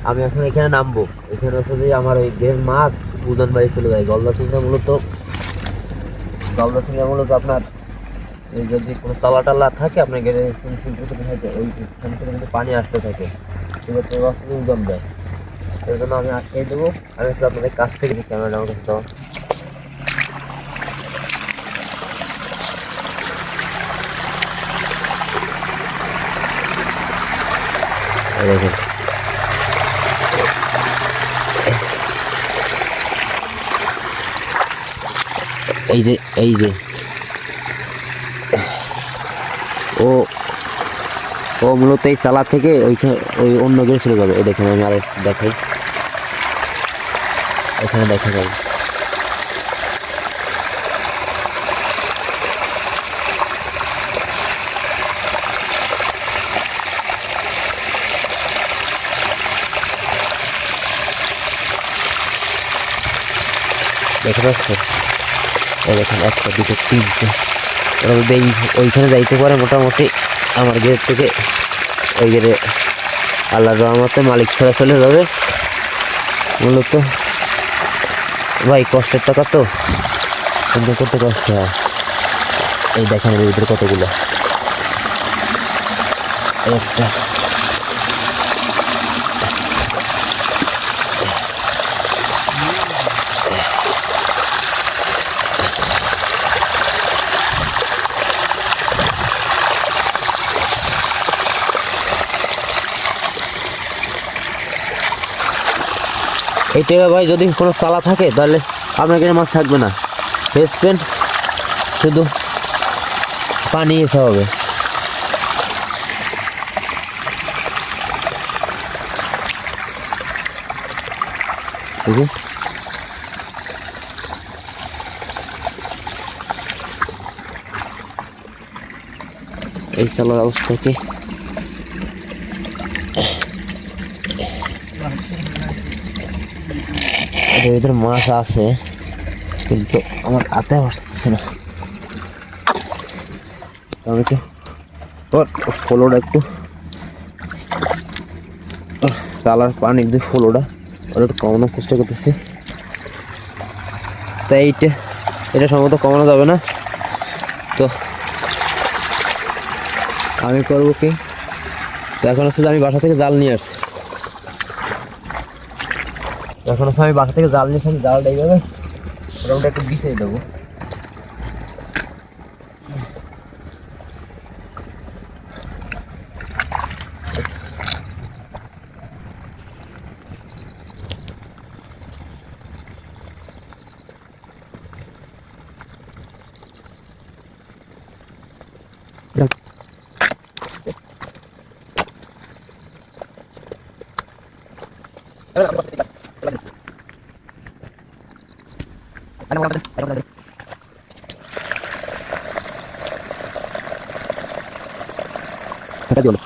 আমি এখন এখানে নামবো। এখানে হচ্ছে যে আমার ওই দেহের মাছ উজান বাড়ি চলে যায়। গলদা চিংড়া মূলত আপনার এই যদি কোনো চালা টালা থাকে আপনার গেলে থাকে ওইখান থেকে কিন্তু পানি আসতে থাকে, সেক্ষেত্রে উজান দেয়। সেই জন্য আমি আটকে দেবো। আমি একটু আপনাদের কাছ থেকে ক্যামেরাটা আমার কাছে দেওয়া। দেখুন এই যে ও ও মূলত এই চালা থেকে ওই অন্য গেড়ে চলে যাবে। এই দেখুন আমি আর দেখাই, এখানে দেখা যাবে। দেখা যাচ্ছে? এই দেখুন 1টা 2টো 3টে। ওরা যদি ওইখানে যাইতে পারে মোটামুটি আমার গেট থেকে ওই গেটে আল্লাহর রহমতে মালিক ছাড়া চলে যাবে। মূলত ভাই কষ্টের টাকা তো কিন্তু করতে কষ্ট হয়। এই দেখেন এর ভিতরে কতগুলো, একটা এই টাকা ভাই যদি কোনো চালা থাকে তাহলে আপনার এখানে মাছ থাকবে না, বেচবেন শুধু পানি এসে হবে। বুঝলি এই চালার অবস্থা কি? এর ভিতরে মাছ আছে কিন্তু আমার হাতে আসতেছে না। আমি তো ফলোটা একটু চালার পানির যে ফলোটা ওটা একটু কমানোর চেষ্টা করতেছি। তাই এটা সম্ভবত কমানো যাবে না। তো আমি করবো কি, এখন হচ্ছে যে আমি বাসা থেকে জাল নিয়ে আসছি। এখন হচ্ছে আমি বাসা থেকে জাল নিয়ে আসছি, জালটা এইভাবে মোটামুটি একটু বিছিয়ে দেবো। এটা দিও না,